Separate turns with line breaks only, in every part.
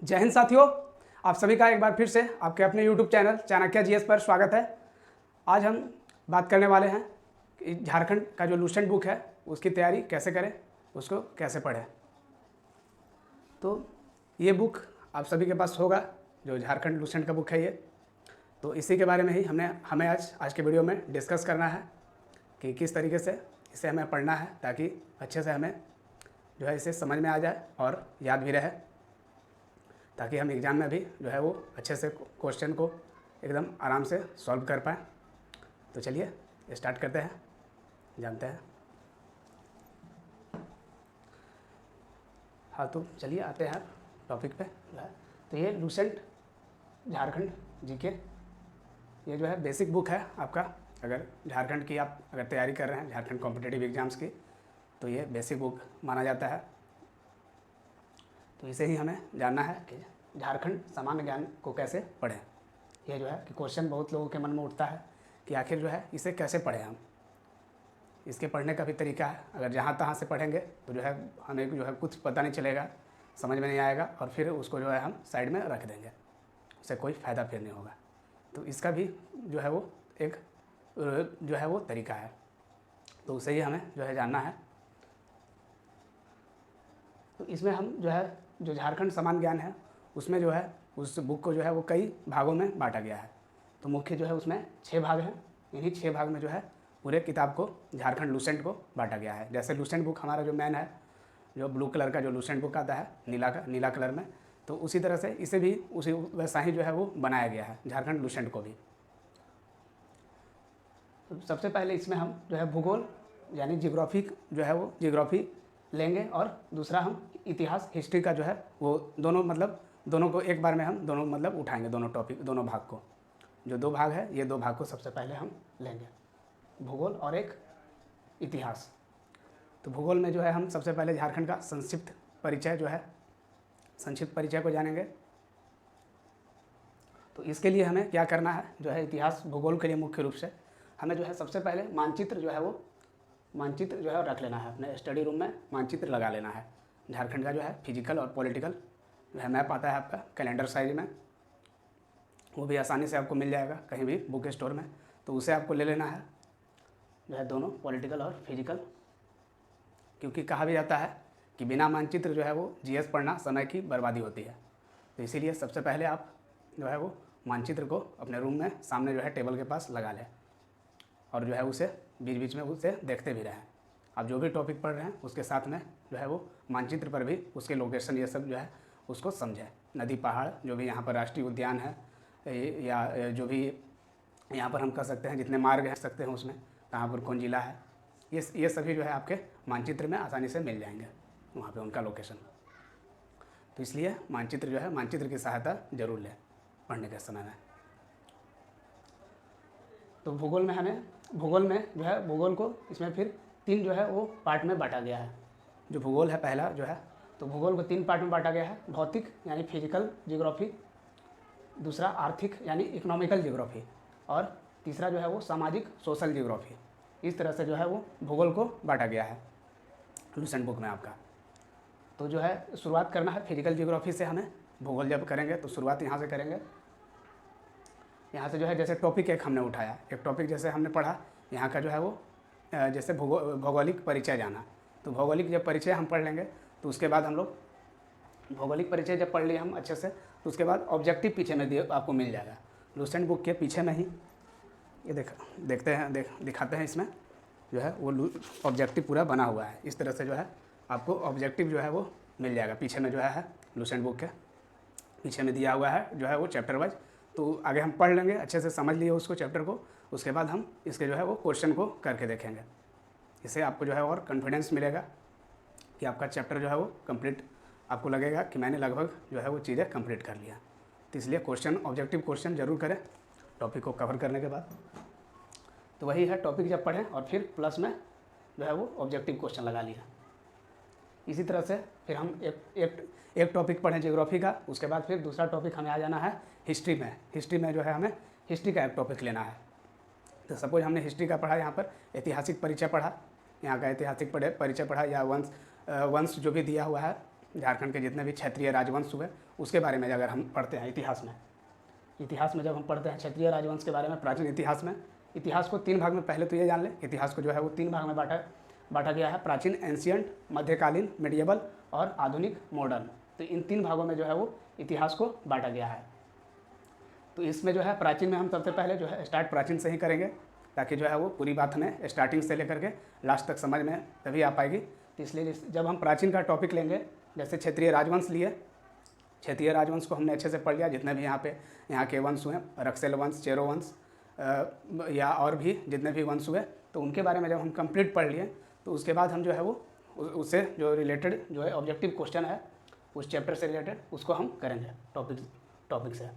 जय हिंद साथियों, आप सभी का एक बार फिर से आपके अपने YouTube चैनल चाणक्य जीएस पर स्वागत है। आज हम बात करने वाले हैं कि झारखंड का जो लूसेंट बुक है उसकी तैयारी कैसे करें, उसको कैसे पढ़ें। तो ये बुक आप सभी के पास होगा, जो झारखंड लूसेंट का बुक है ये। तो इसी के बारे में ही हमें आज के वीडियो में डिस्कस करना है कि किस तरीके से इसे हमें पढ़ना है ताकि अच्छे से हमें जो है इसे समझ में आ जाए और याद भी रहे, ताकि हम एग्ज़ाम में भी जो है वो अच्छे से क्वेश्चन को एकदम आराम से सॉल्व कर पाएँ। तो चलिए स्टार्ट करते हैं, जानते हैं। हाँ, तो चलिए आते हैं टॉपिक पे। तो ये लूसेंट झारखंड जीके, ये जो है बेसिक बुक है आपका। अगर झारखंड की आप अगर तैयारी कर रहे हैं, झारखंड कॉम्पिटिटिव एग्ज़ाम्स की, तो ये बेसिक बुक माना जाता है। तो इसे ही हमें जानना है कि झारखंड सामान्य ज्ञान को कैसे पढ़ें। ये जो है कि क्वेश्चन बहुत लोगों के मन में उठता है कि आखिर जो है इसे कैसे पढ़ें हम। इसके पढ़ने का भी तरीका है। अगर जहाँ तहाँ से पढ़ेंगे तो जो है हमें जो है कुछ पता नहीं चलेगा, समझ में नहीं आएगा और फिर उसको जो है हम साइड में रख देंगे, उससे कोई फ़ायदा फिर नहीं होगा। तो इसका भी जो है वो एक जो है वो तरीका है, तो उसे ही हमें जो है जानना है। तो इसमें हम जो है जो झारखंड सामान्य ज्ञान है उसमें जो है उस बुक को जो है वो कई भागों में बांटा गया है। तो मुख्य जो है उसमें 6 भाग हैं। इन्हीं 6 भाग में जो है पूरे किताब को झारखंड लूसेंट को बांटा गया है। जैसे लूसेंट बुक हमारा जो मैन है, जो ब्लू कलर का जो लूसेंट बुक आता है नीला कलर में, तो उसी तरह से इसे भी उसी वैसा ही जो है वो बनाया गया है झारखंड लूसेंट को भी। तो सबसे पहले इसमें हम जो है भूगोल यानी जियोग्राफी जो है वो जियोग्राफी लेंगे और दूसरा हम इतिहास हिस्ट्री का जो है वो दोनों को एक बार में हम उठाएंगे, दोनों भाग को। जो 2 भाग है ये 2 भाग को सबसे पहले हम लेंगे, भूगोल और एक इतिहास। तो भूगोल में जो है हम सबसे पहले झारखंड का संक्षिप्त परिचय को जानेंगे। तो इसके लिए हमें क्या करना है, जो है इतिहास भूगोल के लिए मुख्य रूप से हमें जो है सबसे पहले मानचित्र जो है रख लेना है अपने स्टडी रूम में। मानचित्र लगा लेना है झारखंड का, जो है फिजिकल और पॉलिटिकल जो है मैप आता है आपका कैलेंडर साइज में, वो भी आसानी से आपको मिल जाएगा कहीं भी बुक स्टोर में। तो उसे आपको ले लेना है जो है, दोनों पॉलिटिकल और फिजिकल, क्योंकि कहा भी जाता है कि बिना मानचित्र जो है वो जीएस पढ़ना समय की बर्बादी होती है। तो इसीलिए सबसे पहले आप जो है वो मानचित्र को अपने रूम में सामने जो है टेबल के पास लगा लें और जो है उसे बीच बीच में उसे देखते भी रहें। आप जो भी टॉपिक पढ़ रहे हैं उसके साथ में जो है वो मानचित्र पर भी उसके लोकेशन ये सब जो है उसको समझें। नदी पहाड़ जो भी यहाँ पर राष्ट्रीय उद्यान है या जो भी यहाँ पर हम कर सकते हैं, जितने मार्ग हैं सकते हैं उसमें कहाँ पर कौन जिला है, ये सभी जो है आपके मानचित्र में आसानी से मिल जाएंगे वहाँ पे उनका लोकेशन। तो इसलिए मानचित्र की सहायता जरूर लें पढ़ने के समय में। तो भूगोल में जो है भूगोल को इसमें फिर 3 जो है वो पार्ट में बांटा गया है। जो भूगोल है पहला जो है, तो भूगोल को 3 पार्ट में बांटा गया है। भौतिक यानी फिजिकल जियोग्राफी, दूसरा आर्थिक यानी इकोनॉमिकल जियोग्राफी और तीसरा जो है वो सामाजिक सोशल जियोग्राफी। इस तरह से जो है वो भूगोल को बांटा गया है लूसेंट बुक में आपका। तो जो है शुरुआत करना है फिजिकल जियोग्राफी से। हमें भूगोल जब करेंगे तो शुरुआत यहाँ से करेंगे। यहाँ से जो है जैसे टॉपिक एक हमने उठाया, एक टॉपिक जैसे हमने पढ़ा यहाँ का जो है वो जैसे भौगोलिक परिचय जाना। तो भौगोलिक जब परिचय हम पढ़ लेंगे तो उसके बाद हम लोग भौगोलिक परिचय जब पढ़ लिए हम अच्छे से, तो उसके बाद ऑब्जेक्टिव पीछे में आपको मिल जाएगा लूसेंट बुक के पीछे में ही। ये दिखाते हैं इसमें जो है वो ऑब्जेक्टिव पूरा बना हुआ है। इस तरह से जो है आपको ऑब्जेक्टिव जो है वो मिल जाएगा पीछे में, जो है लूसेंट बुक के पीछे में दिया हुआ है जो है वो चैप्टर वाइज। तो आगे हम पढ़ लेंगे, अच्छे से समझ लिए उसको चैप्टर को, उसके बाद हम इसके जो है वो क्वेश्चन को करके देखेंगे। इससे आपको जो है और कॉन्फिडेंस मिलेगा कि आपका चैप्टर जो है वो कंप्लीट, आपको लगेगा कि मैंने लगभग जो है वो चीज़ें कंप्लीट कर लिया। तो इसलिए ऑब्जेक्टिव क्वेश्चन जरूर करें टॉपिक को कवर करने के बाद। तो वही है, टॉपिक जब पढ़ें और फिर प्लस में जो है वो ऑब्जेक्टिव क्वेश्चन लगा लिया। इसी तरह से फिर हम एक टॉपिक पढ़ें जियोग्राफी का, उसके बाद फिर दूसरा टॉपिक हमें आ जाना है हिस्ट्री में। हिस्ट्री में जो है हमें हिस्ट्री का एक टॉपिक लेना है। तो सपोज हमने हिस्ट्री का पढ़ा, यहाँ पर ऐतिहासिक परिचय पढ़ा, यहाँ का ऐतिहासिक परिचय पढ़ा या वंश जो भी दिया हुआ है झारखंड के जितने भी क्षेत्रीय राजवंश हुए उसके बारे में अगर हम पढ़ते हैं इतिहास में जब हम पढ़ते हैं क्षेत्रीय राजवंश के बारे में, प्राचीन इतिहास को 3 भाग में, पहले तो ये जान लें, इतिहास को जो है वो 3 भाग में बांटा गया है, प्राचीन एंशियंट, मध्यकालीन मेडिएवल और आधुनिक मॉडर्न। तो इन 3 भागों में जो है वो इतिहास को बांटा गया है। तो इसमें जो है प्राचीन में हम सबसे पहले जो है स्टार्ट प्राचीन से ही करेंगे, ताकि जो है वो पूरी बात हमें स्टार्टिंग से लेकर के लास्ट तक समझ में तभी आ पाएगी। तो इसलिए जब हम प्राचीन का टॉपिक लेंगे, जैसे क्षेत्रीय राजवंश लिए, क्षेत्रीय राजवंश को हमने अच्छे से पढ़ लिया, जितने भी यहाँ के वंश हुए, रक्सेल वंश, चेरो वंश या और भी जितने भी वंश हुए, तो उनके बारे में जब हम कंप्लीट पढ़ लिए तो उसके बाद हम जो है वो उससे जो रिलेटेड जो है ऑब्जेक्टिव क्वेश्चन है उस चैप्टर से रिलेटेड उसको हम करेंगे टॉपिक से।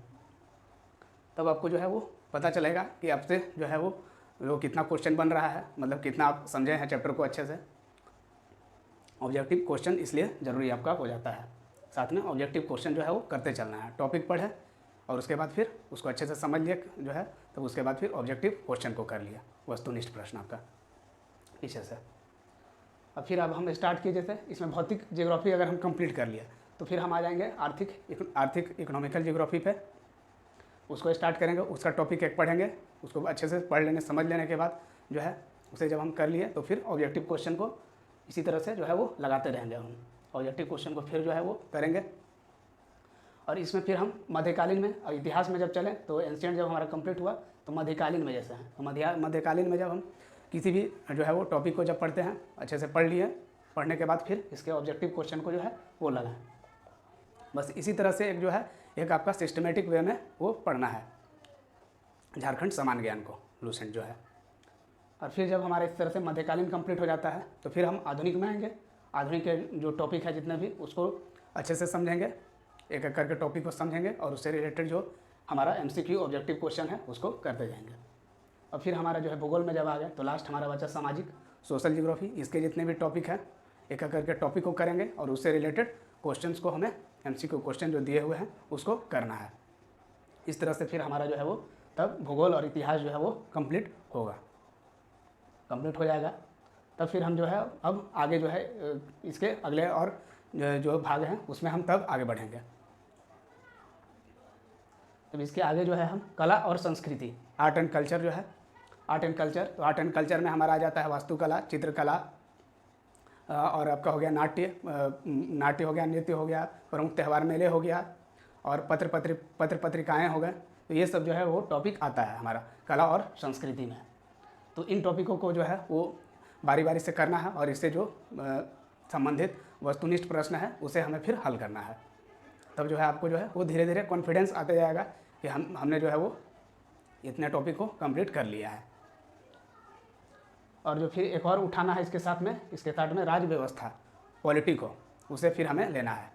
तब आपको जो है वो पता चलेगा कि आपसे जो है वो कितना क्वेश्चन बन रहा है, मतलब कितना आप समझे हैं चैप्टर को अच्छे से। ऑब्जेक्टिव क्वेश्चन इसलिए ज़रूरी आपका हो जाता है, साथ में ऑब्जेक्टिव क्वेश्चन जो है वो करते चलना है। टॉपिक पढ़े और उसके बाद फिर उसको अच्छे से समझ लिए जो है, तब उसके बाद फिर ऑब्जेक्टिव क्वेश्चन को कर लिया, वस्तुनिष्ठ प्रश्न आपका पीछे से। अब फिर अब हम स्टार्ट किए, जैसे इसमें भौतिक ज्योग्राफी अगर हम कंप्लीट कर लिया तो फिर हम आ जाएंगे आर्थिक इकोनॉमिकल ज्योग्राफी पे, उसको स्टार्ट करेंगे। उसका टॉपिक एक पढ़ेंगे, उसको अच्छे से पढ़ लेने समझ लेने के बाद जो है उसे जब हम कर लिए तो फिर ऑब्जेक्टिव क्वेश्चन को इसी तरह से जो है वो लगाते रहेंगे। हम ऑब्जेक्टिव क्वेश्चन को फिर जो है वो करेंगे। और इसमें फिर हम मध्यकालीन में और इतिहास में जब चले तो एंशिएंट जब हमारा कंप्लीट हुआ तो मध्यकालीन में जैसे हैं, तो मध्यकालीन में जब हम किसी भी जो है वो टॉपिक को जब पढ़ते हैं, अच्छे से पढ़ लिए, पढ़ने के बाद फिर इसके ऑब्जेक्टिव क्वेश्चन को जो है वो लगाएं। बस इसी तरह से एक जो है एक आपका सिस्टमेटिक वे में वो पढ़ना है झारखंड सामान्य ज्ञान को, लूसेंट जो है। और फिर जब हमारा इस तरह से मध्यकालीन कंप्लीट हो जाता है तो फिर हम आधुनिक में आएंगे। आधुनिक के जो टॉपिक है जितने भी उसको अच्छे से समझेंगे, एक एक करके टॉपिक को समझेंगे और उससे रिलेटेड जो हमारा MCQ ऑब्जेक्टिव क्वेश्चन है उसको करते जाएंगे। और फिर हमारा जो है भूगोल में जब आ गए तो लास्ट हमारा बचा सामाजिक, सोशल जियोग्राफी। इसके जितने भी टॉपिक हैं एक एक करके टॉपिक को करेंगे और उससे रिलेटेड क्वेश्चंस को हमें MCQ क्वेश्चन जो दिए हुए हैं उसको करना है। इस तरह से फिर हमारा जो है वो तब भूगोल और इतिहास जो है वो कंप्लीट हो जाएगा। तब फिर हम जो है अब आगे जो है इसके अगले और जो भाग हैं उसमें हम तब आगे बढ़ेंगे। तब इसके आगे जो है हम कला और संस्कृति, आर्ट एंड कल्चर जो है, आर्ट एंड कल्चर। तो आर्ट एंड कल्चर में हमारा आ जाता है वास्तुकला, चित्रकला और आपका हो गया नाट्य हो गया, नृत्य हो गया, प्रमुख त्यौहार मेले हो गया और पत्र पत्रिकाएँ हो गए। तो ये सब जो है वो टॉपिक आता है हमारा कला और संस्कृति में। तो इन टॉपिकों को जो है वो बारी बारी से करना है और इससे जो संबंधित वस्तुनिष्ठ प्रश्न है उसे हमें फिर हल करना है। तब जो है आपको जो है वो धीरे धीरे कॉन्फिडेंस आते जाएगा कि हमने जो है वो इतने टॉपिक को कंप्लीट कर लिया है। और जो फिर एक और उठाना है इसके साथ में राज्य व्यवस्था, पॉलिटी को, उसे फिर हमें लेना है।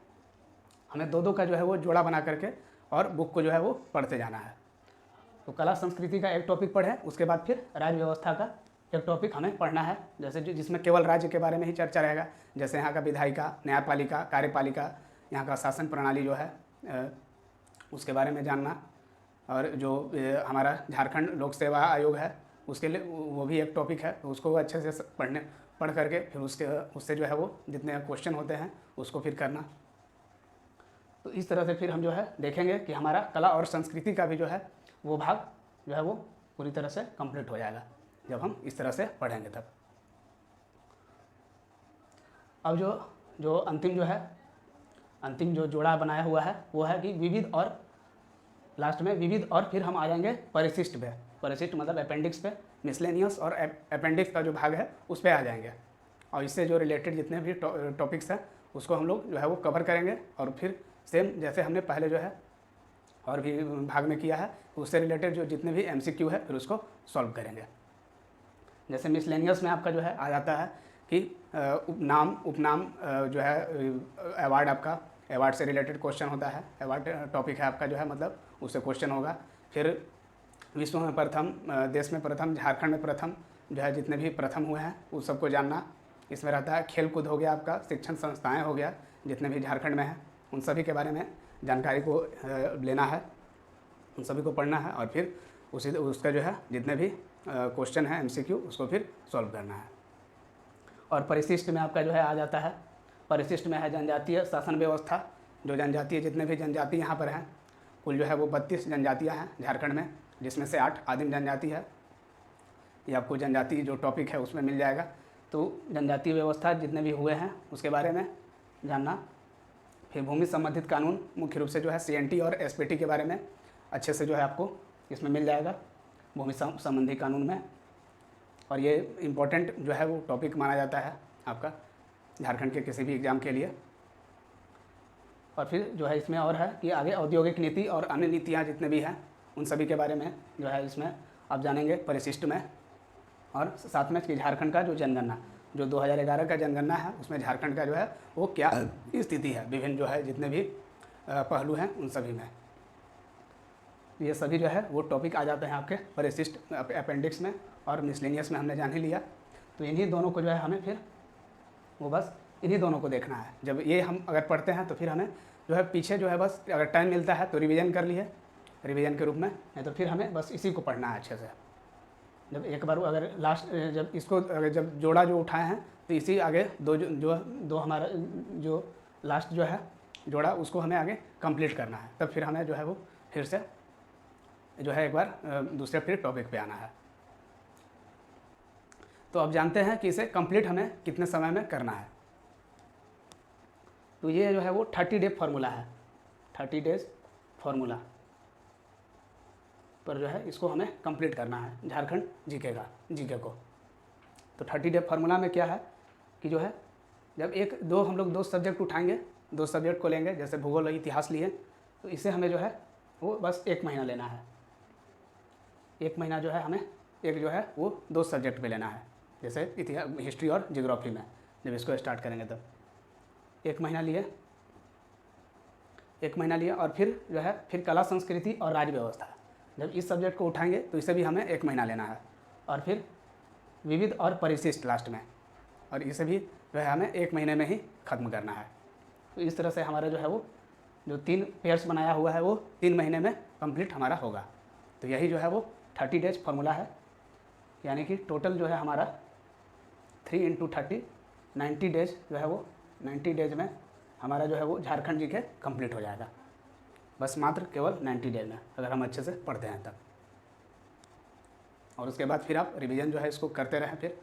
हमें दो का जो है वो जोड़ा बना करके और बुक को जो है वो पढ़ते जाना है। तो कला संस्कृति का एक टॉपिक पढ़े, उसके बाद फिर राज्य व्यवस्था का एक टॉपिक हमें पढ़ना है, जैसे जिसमें केवल राज्य के बारे में ही चर्चा रहेगा, जैसे यहाँ का विधायिका, न्यायपालिका, कार्यपालिका, यहाँ का शासन प्रणाली जो है उसके बारे में जानना। और जो हमारा झारखंड लोक सेवा आयोग है उसके लिए वो भी एक टॉपिक है, तो उसको अच्छे से पढ़ करके फिर उससे जो है वो जितने क्वेश्चन होते हैं उसको फिर करना। तो इस तरह से फिर हम जो है देखेंगे कि हमारा कला और संस्कृति का भी जो है वो भाग जो है वो पूरी तरह से कंप्लीट हो जाएगा जब हम इस तरह से पढ़ेंगे तब। अब जो अंतिम जो जोड़ा बनाया हुआ है वो है कि विविध और लास्ट में विविध और फिर हम आ जाएंगे परिशिष्ट पे। परिशिष्ट मतलब अपेंडिक्स पे, मिसलेनियस और अपेंडिक्स का जो भाग है उस पर आ जाएंगे और इससे जो रिलेटेड जितने भी टॉपिक्स हैं उसको हम लोग जो है वो कवर करेंगे। और फिर सेम जैसे हमने पहले जो है और भी भाग में किया है उससे रिलेटेड जो जितने भी MCQ है फिर उसको सॉल्व करेंगे। जैसे मिसलेनियस में आपका जो है आ जाता है कि उपनाम जो है अवार्ड, आपका अवार्ड से रिलेटेड क्वेश्चन होता है, अवार्ड टॉपिक है आपका जो है, मतलब उससे क्वेश्चन होगा। फिर विश्व में प्रथम, देश में प्रथम, झारखंड में प्रथम जो है जितने भी प्रथम हुए हैं उस सबको जानना इसमें रहता है। खेल कूद हो गया आपका, शिक्षण संस्थाएं हो गया जितने भी झारखंड में हैं उन सभी के बारे में जानकारी को लेना है, उन सभी को पढ़ना है और फिर उसका जो है जितने भी क्वेश्चन है MCQ उसको फिर सॉल्व करना है। और परिशिष्ट में आपका जो है आ जाता है परिशिष्ट में है जनजातीय शासन व्यवस्था, जो जनजातीय जितने भी जनजाति यहाँ पर हैं, कुल जो है वो 32 जनजातियाँ हैं झारखंड में, जिसमें से 8 आदिम जनजाति है। ये आपको जनजाति जो टॉपिक है उसमें मिल जाएगा। तो जनजातीय व्यवस्था जितने भी हुए हैं उसके बारे में जानना। फिर भूमि संबंधित कानून, मुख्य रूप से जो है CNT और SPT के बारे में अच्छे से जो है आपको इसमें मिल जाएगा भूमि संबंधी कानून में। और ये इम्पोर्टेंट जो है वो टॉपिक माना जाता है आपका झारखंड के किसी भी एग्ज़ाम के लिए। और फिर जो है इसमें और है कि आगे औद्योगिक नीति और अन्य नीतियाँ जितने भी हैं उन सभी के बारे में जो है इसमें आप जानेंगे परिशिष्ट में। और साथ में कि झारखंड का जो जनगणना, जो 2011 का जनगणना है, उसमें झारखंड का जो है वो क्या स्थिति है, विभिन्न जो है जितने भी पहलू हैं उन सभी में, ये सभी जो है वो टॉपिक आ जाते हैं आपके परिशिष्ट अपेंडिक्स में। और मिसलेनियस में हमने जान ही लिया। तो इन्हीं दोनों को जो है हमें फिर वो बस इन्हीं दोनों को देखना है। जब ये हम अगर पढ़ते हैं तो फिर हमें जो है पीछे जो है बस अगर टाइम मिलता है तो रिवीजन कर लिए रिवीजन के रूप में, नहीं तो फिर हमें बस इसी को पढ़ना है अच्छे से। जब एक बार अगर लास्ट जब इसको अगर जब जोड़ा जो उठाए हैं तो इसी आगे दो हमारा जो लास्ट जो है जोड़ा उसको हमें आगे कंप्लीट करना है। तब फिर हमें जो है वो फिर से जो है एक बार दूसरे फिर टॉपिक पे आना है। तो अब जानते हैं कि इसे कंप्लीट हमें कितने समय में करना है। तो ये जो है वो 30 डे फार्मूला है, 30 डेज फार्मूला पर जो है इसको हमें कंप्लीट करना है झारखंड जीके को। तो 30 डे फार्मूला में क्या है कि जो है जब हम लोग दो सब्जेक्ट उठाएंगे, दो सब्जेक्ट को लेंगे, जैसे भूगोल और इतिहास लिए, तो इसे हमें जो है वो बस 1 महीना लेना है। 1 महीना जो है हमें एक जो है वो 2 सब्जेक्ट पे लेना है, जैसे इतिहास, हिस्ट्री और जियोग्राफी में जब इसको स्टार्ट करेंगे तब 1 महीना लिए। 1 महीना लिया और फिर जो है फिर कला संस्कृति और राज्य व्यवस्था, जब इस सब्जेक्ट को उठाएंगे तो इसे भी हमें 1 महीना लेना है। और फिर विविध और परिशिष्ट लास्ट में, और इसे भी जो है हमें 1 महीने में ही ख़त्म करना है। तो इस तरह से हमारा जो है वो जो 3 पेयर्स बनाया हुआ है वो 3 महीने में कंप्लीट हमारा होगा। तो यही जो है वो 30 डेज फार्मूला है, यानी कि टोटल जो है हमारा 3 × 30 90 डेज जो है वो 90 डेज में हमारा जो है वो झारखंड जीके कंप्लीट हो जाएगा, बस मात्र केवल 90 डेज में, अगर हम अच्छे से पढ़ते हैं तब। और उसके बाद फिर आप रिवीजन जो है इसको करते रहें, फिर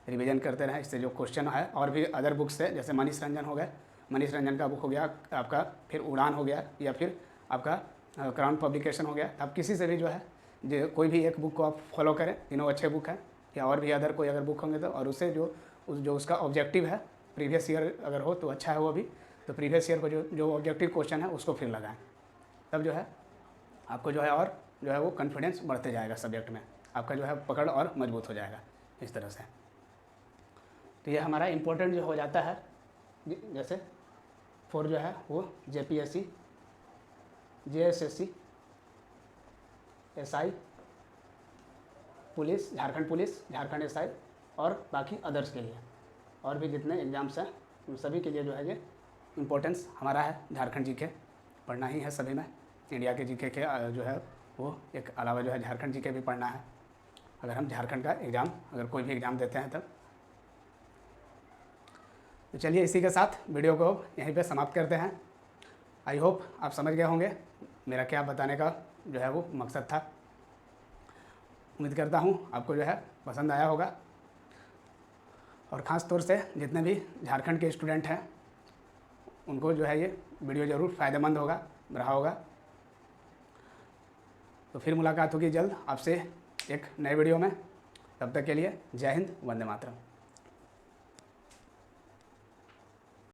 रिवीजन करते रहें। इससे जो क्वेश्चन है और भी अदर बुक्स से, जैसे मनीष रंजन हो गए, मनीष रंजन का बुक हो गया आपका, फिर उड़ान हो गया, या फिर आपका क्राउन पब्लिकेशन हो गया। आप किसी से भी जो है जो कोई भी एक बुक को आप फॉलो करें, तीनों अच्छे बुक हैं, या और भी अदर कोई अगर बुक होंगे तो, और उससे जो उसका ऑब्जेक्टिव है प्रीवियस ईयर अगर हो तो अच्छा है वो भी। तो प्रीवियस ईयर को जो ऑब्जेक्टिव क्वेश्चन है उसको फिर लगाएं, तब जो है आपको जो है और जो है वो कॉन्फिडेंस बढ़ते जाएगा सब्जेक्ट में, आपका जो है पकड़ और मजबूत हो जाएगा इस तरह से। तो ये हमारा इम्पोर्टेंट जो हो जाता है, जैसे फॉर जो है वो JPSC, JSSC, SI, police, Jharkhand police, Jharkhand SI और बाकी अदर्स के लिए, और भी जितने एग्ज़ाम्स हैं उन सभी के लिए जो है ये इम्पोर्टेंस हमारा है। झारखंड जीके पढ़ना ही है सभी में, इंडिया के जीके के जो है वो एक अलावा जो है झारखंड जीके भी पढ़ना है, अगर हम झारखंड का एग्ज़ाम अगर कोई भी एग्ज़ाम देते हैं तब। तो चलिए इसी के साथ वीडियो को यहीं पे समाप्त करते हैं। आई होप आप समझ गए होंगे मेरा क्या बताने का जो है वो मकसद था। उम्मीद करता हूँ आपको जो है पसंद आया होगा, और ख़ास तौर से जितने भी झारखंड के स्टूडेंट हैं उनको जो है ये वीडियो ज़रूर फ़ायदेमंद रहा होगा। तो फिर मुलाकात होगी जल्द आपसे एक नए वीडियो में, तब तक के लिए जय हिंद, वंदे मातरम।